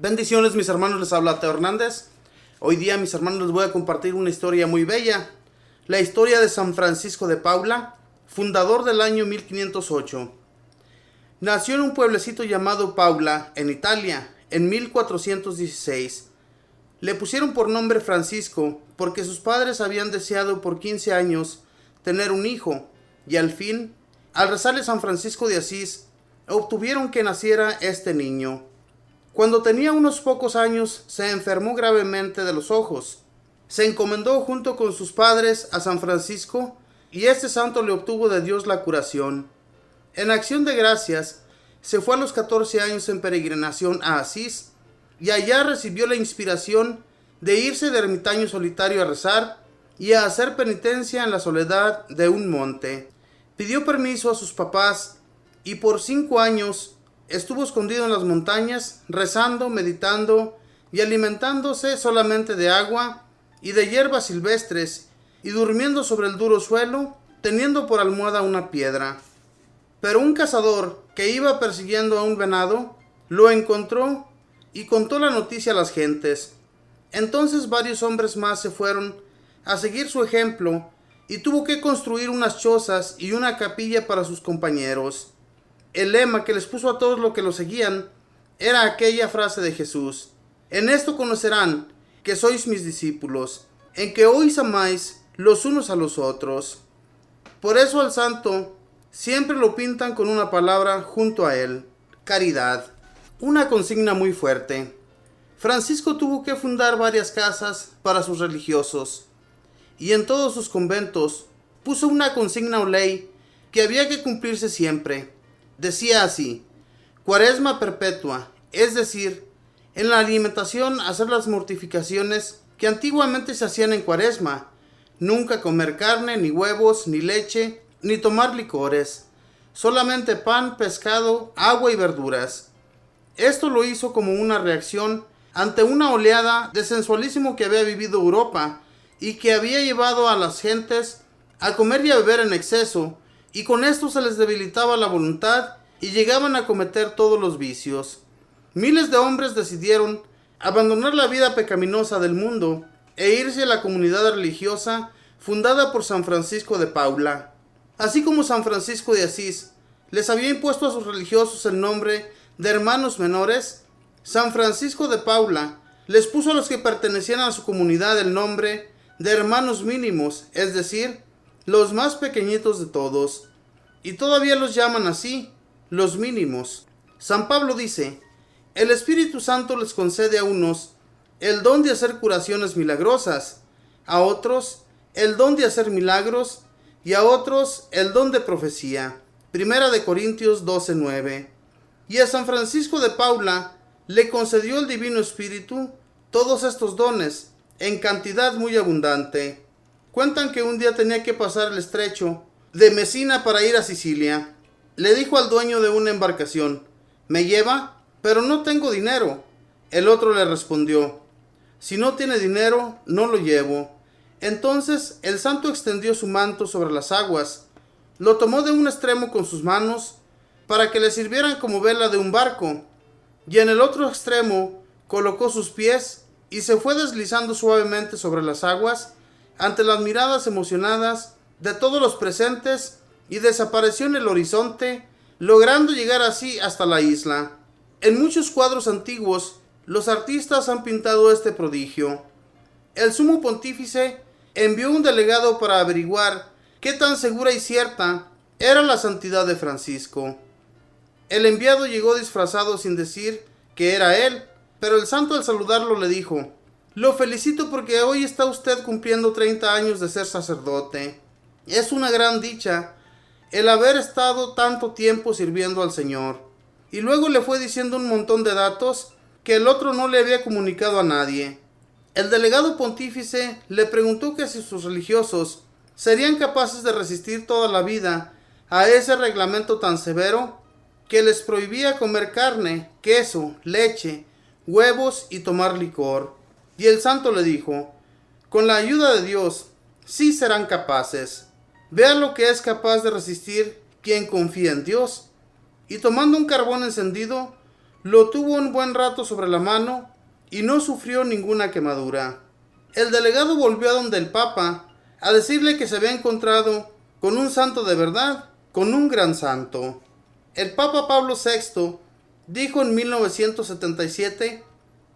Bendiciones, mis hermanos, les habla Teo Hernández. Hoy día, mis hermanos, les voy a compartir una historia muy bella. La historia de San Francisco de Paula, fundador del año 1508. Nació en un pueblecito llamado Paula, en Italia, en 1416. Le pusieron por nombre Francisco porque sus padres habían deseado por 15 años tener un hijo, y al fin, al rezarle San Francisco de Asís, obtuvieron que naciera este niño. Cuando tenía unos pocos años, se enfermó gravemente de los ojos. Se encomendó junto con sus padres a San Francisco, y este santo le obtuvo de Dios la curación. En acción de gracias, se fue a los 14 años en peregrinación a Asís, y allá recibió la inspiración de irse de ermitaño solitario a rezar y a hacer penitencia en la soledad de un monte. Pidió permiso a sus papás, y por 5 años estuvo escondido en las montañas, rezando, meditando y alimentándose solamente de agua y de hierbas silvestres, y durmiendo sobre el duro suelo, teniendo por almohada una piedra. Pero un cazador que iba persiguiendo a un venado lo encontró y contó la noticia a las gentes. Entonces varios hombres más se fueron a seguir su ejemplo, y tuvo que construir unas chozas y una capilla para sus compañeros. El lema que les puso a todos los que lo seguían era aquella frase de Jesús: en esto conocerán que sois mis discípulos, en que os amáis los unos a los otros. Por eso al santo siempre lo pintan con una palabra junto a él: caridad. Una consigna muy fuerte. Francisco tuvo que fundar varias casas para sus religiosos, y en todos sus conventos puso una consigna o ley que había que cumplirse siempre. Decía así: Cuaresma perpetua, es decir, en la alimentación hacer las mortificaciones que antiguamente se hacían en Cuaresma, nunca comer carne, ni huevos, ni leche, ni tomar licores, solamente pan, pescado, agua y verduras. Esto lo hizo como una reacción ante una oleada de sensualismo que había vivido Europa y que había llevado a las gentes a comer y a beber en exceso, y con esto se les debilitaba la voluntad y llegaban a cometer todos los vicios. Miles de hombres decidieron abandonar la vida pecaminosa del mundo e irse a la comunidad religiosa fundada por San Francisco de Paula. Así como San Francisco de Asís les había impuesto a sus religiosos el nombre de hermanos menores, San Francisco de Paula les puso a los que pertenecían a su comunidad el nombre de hermanos mínimos, es decir, los más pequeñitos de todos, y todavía los llaman así, los mínimos. San Pablo dice: el Espíritu Santo les concede a unos el don de hacer curaciones milagrosas, a otros el don de hacer milagros, y a otros el don de profecía. Primera de Corintios 12:9. Y a San Francisco de Paula le concedió el Divino Espíritu todos estos dones, en cantidad muy abundante. Cuentan que un día tenía que pasar el estrecho de Mesina para ir a Sicilia. Le dijo al dueño de una embarcación: ¿me lleva? Pero no tengo dinero. El otro le respondió: si no tiene dinero, no lo llevo. Entonces el santo extendió su manto sobre las aguas, lo tomó de un extremo con sus manos para que le sirvieran como vela de un barco, y en el otro extremo colocó sus pies y se fue deslizando suavemente sobre las aguas ante las miradas emocionadas de todos los presentes, y desapareció en el horizonte, logrando llegar así hasta la isla. En muchos cuadros antiguos, los artistas han pintado este prodigio. El sumo pontífice envió un delegado para averiguar qué tan segura y cierta era la santidad de Francisco. El enviado llegó disfrazado sin decir que era él, pero el santo al saludarlo le dijo: lo felicito porque hoy está usted cumpliendo 30 años de ser sacerdote. Es una gran dicha el haber estado tanto tiempo sirviendo al Señor. Y luego le fue diciendo un montón de datos que el otro no le había comunicado a nadie. El delegado pontífice le preguntó que si sus religiosos serían capaces de resistir toda la vida a ese reglamento tan severo que les prohibía comer carne, queso, leche, huevos y tomar licor. Y el santo le dijo: con la ayuda de Dios, sí serán capaces. Vean lo que es capaz de resistir quien confía en Dios. Y tomando un carbón encendido, Lo tuvo un buen rato sobre la mano y no sufrió ninguna quemadura. El delegado volvió a donde el Papa a decirle que se había encontrado con un santo de verdad, con un gran santo. El Papa Pablo VI dijo en 1977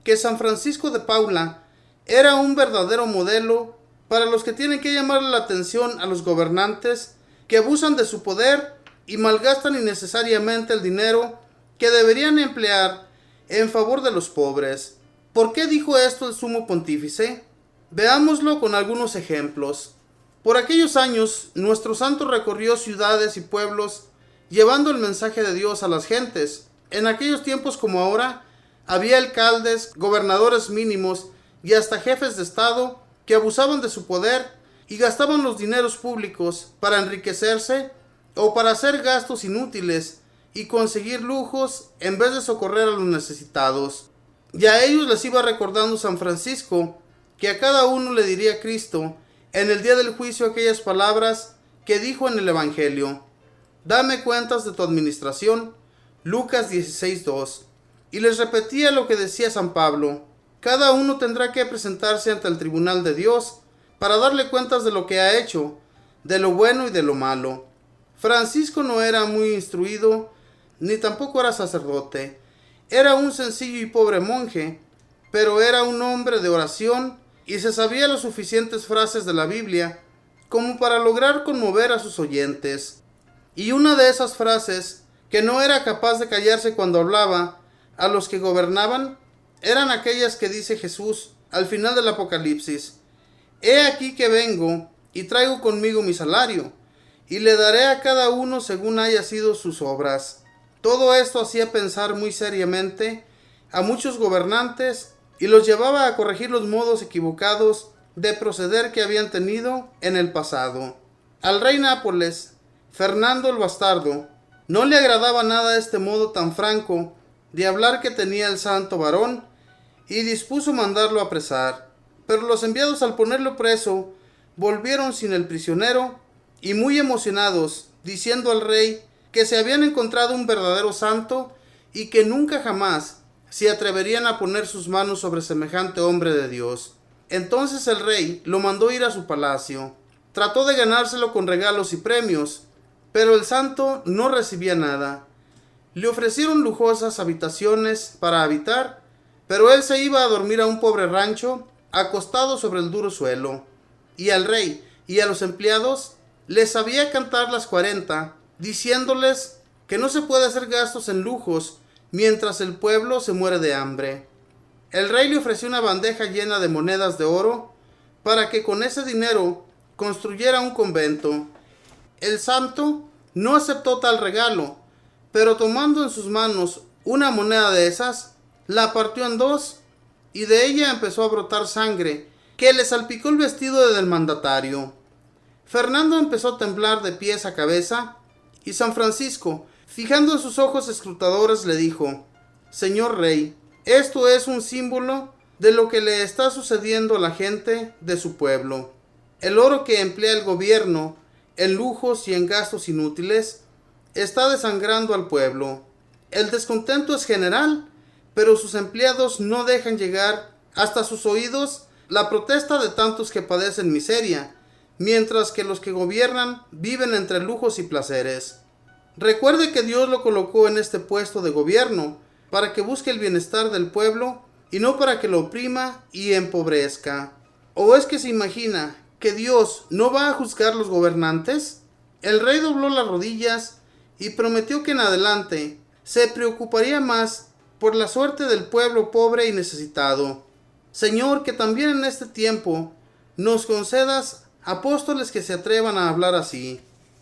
que San Francisco de Paula era un verdadero modelo para los que tienen que llamarle la atención a los gobernantes que abusan de su poder y malgastan innecesariamente el dinero que deberían emplear en favor de los pobres. ¿Por qué dijo esto el sumo pontífice? Veámoslo con algunos ejemplos. Por aquellos años, nuestro santo recorrió ciudades y pueblos llevando el mensaje de Dios a las gentes. En aquellos tiempos como ahora, había alcaldes, gobernadores mínimos y hasta jefes de Estado que abusaban de su poder y gastaban los dineros públicos para enriquecerse o para hacer gastos inútiles y conseguir lujos en vez de socorrer a los necesitados. Y a ellos les iba recordando San Francisco que a cada uno le diría Cristo en el día del juicio aquellas palabras que dijo en el Evangelio: dame cuentas de tu administración, Lucas 16:2. Y les repetía lo que decía San Pablo: cada uno tendrá que presentarse ante el tribunal de Dios para darle cuentas de lo que ha hecho, de lo bueno y de lo malo. Francisco no era muy instruido, ni tampoco era sacerdote. Era un sencillo y pobre monje, pero era un hombre de oración y se sabía las suficientes frases de la Biblia como para lograr conmover a sus oyentes. Y una de esas frases, que no era capaz de callarse cuando hablaba a los que gobernaban, eran aquellas que dice Jesús al final del Apocalipsis: he aquí que vengo y traigo conmigo mi salario, y le daré a cada uno según haya sido sus obras. Todo esto hacía pensar muy seriamente a muchos gobernantes y los llevaba a corregir los modos equivocados de proceder que habían tenido en el pasado. Al rey Nápoles, Fernando el Bastardo, no le agradaba nada este modo tan franco de hablar que tenía el santo varón y dispuso mandarlo apresar. Pero los enviados, al ponerlo preso, volvieron sin el prisionero y muy emocionados, diciendo al rey que se habían encontrado un verdadero santo y que nunca jamás se atreverían a poner sus manos sobre semejante hombre de Dios. Entonces el rey lo mandó ir a su palacio. Trató de ganárselo con regalos y premios, pero el santo no recibía nada. Le ofrecieron lujosas habitaciones para habitar, pero él se iba a dormir a un pobre rancho, acostado sobre el duro suelo. Y al rey y a los empleados les sabía cantar las 40, diciéndoles que no se puede hacer gastos en lujos mientras el pueblo se muere de hambre. El rey le ofreció una bandeja llena de monedas de oro para que con ese dinero construyera un convento. El santo no aceptó tal regalo, pero tomando en sus manos una moneda de esas, la partió en dos y de ella empezó a brotar sangre que le salpicó el vestido del mandatario. Fernando empezó a temblar de pies a cabeza y San Francisco, fijando en sus ojos escrutadores, le dijo: Señor rey, esto es un símbolo de lo que le está sucediendo a la gente de su pueblo. El oro que emplea el gobierno en lujos y en gastos inútiles está desangrando al pueblo. El descontento es general, pero sus empleados no dejan llegar hasta sus oídos la protesta de tantos que padecen miseria, mientras que los que gobiernan viven entre lujos y placeres. Recuerde que Dios lo colocó en este puesto de gobierno para que busque el bienestar del pueblo y no para que lo oprima y empobrezca. ¿O es que se imagina que Dios no va a juzgar los gobernantes? El rey dobló las rodillas y prometió que en adelante se preocuparía más por la suerte del pueblo pobre y necesitado. Señor, que también en este tiempo nos concedas apóstoles que se atrevan a hablar así.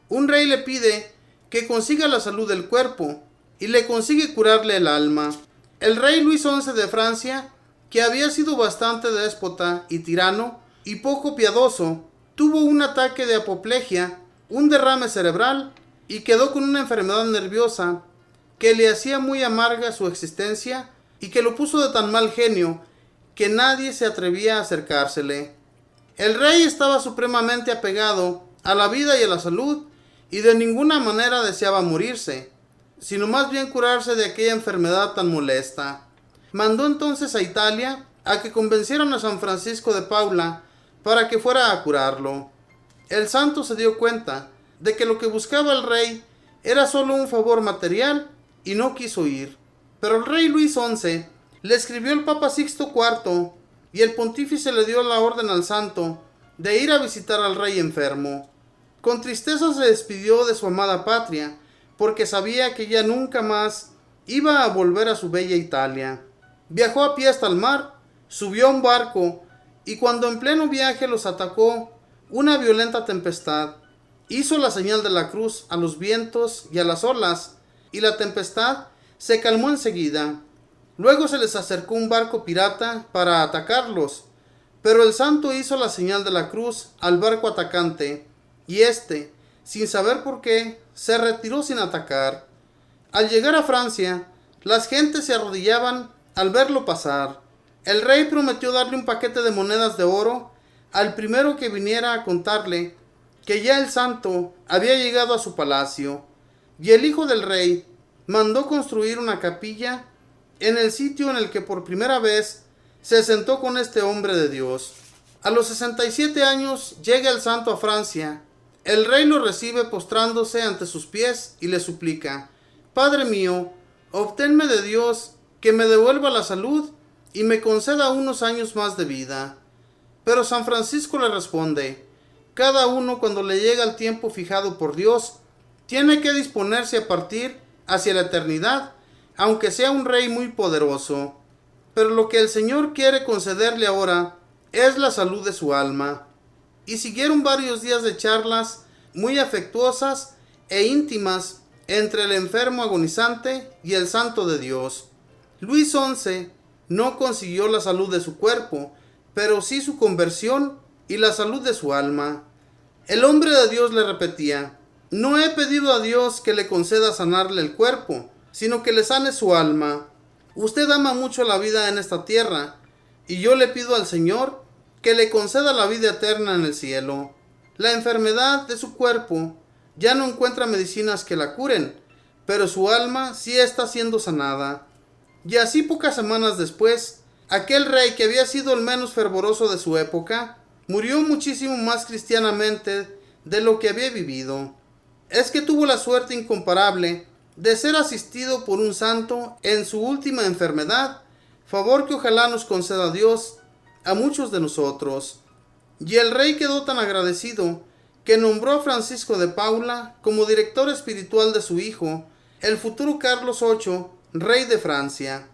Un rey le pide que consiga la salud del cuerpo y le consigue curarle el alma. El rey Luis XI de Francia, que había sido bastante déspota y tirano y poco piadoso, tuvo un ataque de apoplejía, un derrame cerebral y quedó con una enfermedad nerviosa que le hacía muy amarga su existencia y que lo puso de tan mal genio que nadie se atrevía a acercársele. El rey estaba supremamente apegado a la vida y a la salud y de ninguna manera deseaba morirse. sino más bien curarse de aquella enfermedad tan molesta. Mandó entonces a Italia a que convencieran a San Francisco de Paula para que fuera a curarlo. El santo se dio cuenta de que lo que buscaba el rey era solo un favor material y no quiso ir. Pero el rey Luis XI le escribió al Papa Sixto IV y el pontífice le dio la orden al santo de ir a visitar al rey enfermo. Con tristeza se despidió de su amada patria, porque sabía que ya nunca más iba a volver a su bella Italia. Viajó a pie hasta el mar, subió a un barco, y cuando en pleno viaje los atacó una violenta tempestad, hizo la señal de la cruz a los vientos y a las olas, y la tempestad se calmó enseguida. Luego se les acercó un barco pirata para atacarlos, pero el santo hizo la señal de la cruz al barco atacante, y éste, sin saber por qué, se retiró sin atacar. Al llegar a Francia, las gentes se arrodillaban al verlo pasar. El rey prometió darle un paquete de monedas de oro al primero que viniera a contarle que ya el santo había llegado a su palacio, y el hijo del rey mandó construir una capilla en el sitio en el que por primera vez se sentó con este hombre de Dios. A los 67 años llega el santo a Francia. El rey lo recibe postrándose ante sus pies y le suplica: Padre mío, obténme de Dios que me devuelva la salud y me conceda unos años más de vida. Pero San Francisco le responde: cada uno, cuando le llega el tiempo fijado por Dios, tiene que disponerse a partir hacia la eternidad, aunque sea un rey muy poderoso. Pero lo que el Señor quiere concederle ahora es la salud de su alma. Y siguieron varios días de charlas muy afectuosas e íntimas entre el enfermo agonizante y el santo de Dios. Luis XI no consiguió la salud de su cuerpo, pero sí su conversión y la salud de su alma. El hombre de Dios le repetía: no he pedido a Dios que le conceda sanarle el cuerpo, sino que le sane su alma. Usted ama mucho la vida en esta tierra, y yo le pido al Señor que le conceda la vida eterna en el cielo. La enfermedad de su cuerpo ya no encuentra medicinas que la curen, pero su alma sí está siendo sanada. Y así, pocas semanas después, aquel rey que había sido el menos fervoroso de su época, murió muchísimo más cristianamente de lo que había vivido. Es que tuvo la suerte incomparable de ser asistido por un santo en su última enfermedad, favor que ojalá nos conceda Dios a muchos de nosotros. Y el rey quedó tan agradecido que nombró a Francisco de Paula como director espiritual de su hijo, el futuro Carlos VIII, rey de Francia.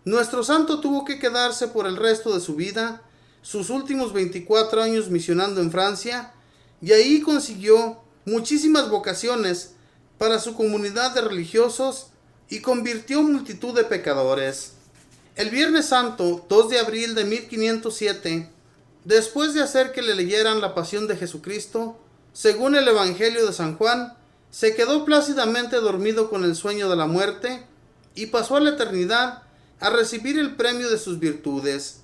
Nuestro santo tuvo que quedarse por el resto de su vida, sus últimos 24 años misionando en Francia, y ahí consiguió muchísimas vocaciones para su comunidad de religiosos y convirtió multitud de pecadores. El Viernes Santo, 2 de abril de 1507, después de hacer que le leyeran la pasión de Jesucristo, según el Evangelio de San Juan, se quedó plácidamente dormido con el sueño de la muerte y pasó a la eternidad a recibir el premio de sus virtudes.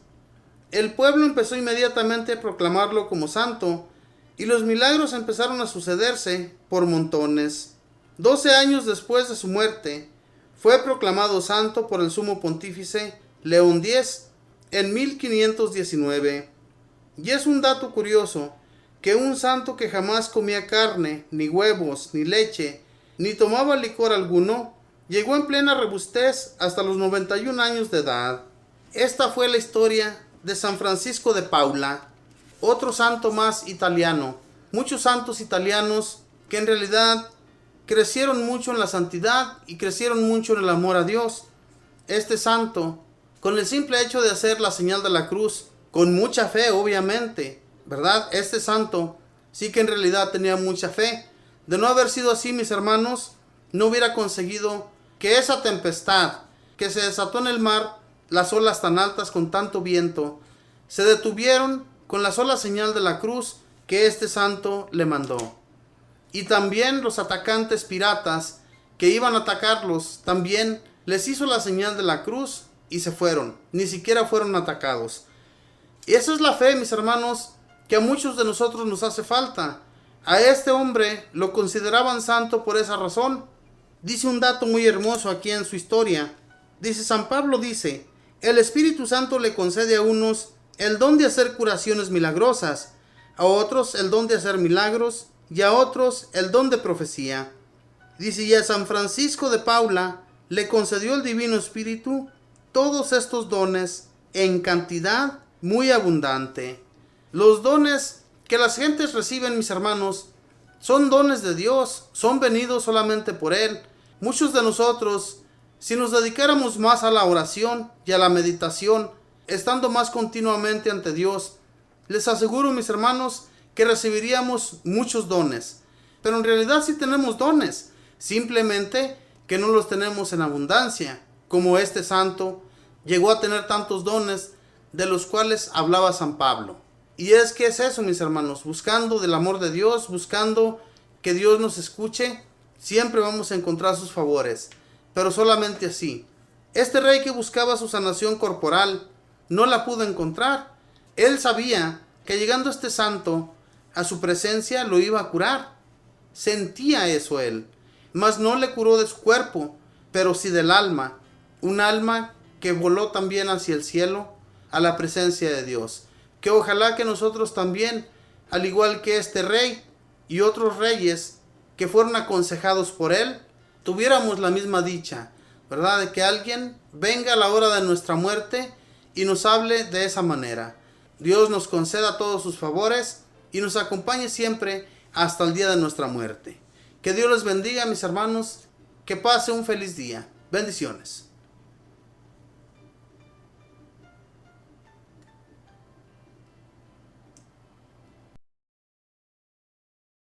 El pueblo empezó inmediatamente a proclamarlo como santo, y los milagros empezaron a sucederse por montones. 12 años después de su muerte, fue proclamado santo por el sumo pontífice León X en 1519. Y es un dato curioso que un santo que jamás comía carne, ni huevos, ni leche, ni tomaba licor alguno, llegó en plena robustez hasta los 91 años de edad. Esta fue la historia de San Francisco de Paula, otro santo más italiano. Muchos santos italianos que en realidad crecieron mucho en la santidad y crecieron mucho en el amor a Dios. Este santo, con el simple hecho de hacer la señal de la cruz, con mucha fe obviamente, ¿verdad? Este santo sí que en realidad tenía mucha fe. De no haber sido así, mis hermanos, no hubiera conseguido que esa tempestad que se desató en el mar, las olas tan altas con tanto viento, se detuvieron con la sola señal de la cruz que este santo le mandó. Y también los atacantes piratas que iban a atacarlos, también les hizo la señal de la cruz y se fueron, ni siquiera fueron atacados. Y esa es la fe, mis hermanos, que a muchos de nosotros nos hace falta. A este hombre lo consideraban santo por esa razón. dice un dato muy hermoso aquí en su historia. Dice, San Pablo dice, el Espíritu Santo le concede a unos el don de hacer curaciones milagrosas, a otros el don de hacer milagros y a otros el don de profecía. Dice, y a San Francisco de Paula le concedió el Divino Espíritu todos estos dones en cantidad muy abundante. Los dones que las gentes reciben, mis hermanos, son dones de Dios, son venidos solamente por Él. Muchos de nosotros, si nos dedicáramos más a la oración y a la meditación, estando más continuamente ante Dios, les aseguro, mis hermanos, que recibiríamos muchos dones. Pero en realidad sí tenemos dones, simplemente que no los tenemos en abundancia, como este santo llegó a tener tantos dones de los cuales hablaba San Pablo. Y es que es eso, mis hermanos, buscando del amor de Dios, buscando que Dios nos escuche, siempre vamos a encontrar sus favores, pero solamente así. Este rey que buscaba su sanación corporal no la pudo encontrar. Él sabía que llegando este santo a su presencia lo iba a curar. Sentía eso él, mas no le curó de su cuerpo, pero sí del alma, un alma que voló también hacia el cielo, a la presencia de Dios. Que ojalá que nosotros también, al igual que este rey y otros reyes que fueron aconsejados por él, tuviéramos la misma dicha, ¿verdad? De que alguien venga a la hora de nuestra muerte y nos hable de esa manera. Dios nos conceda todos sus favores y nos acompañe siempre hasta el día de nuestra muerte. Que Dios les bendiga, mis hermanos. Que pase un feliz día. Bendiciones.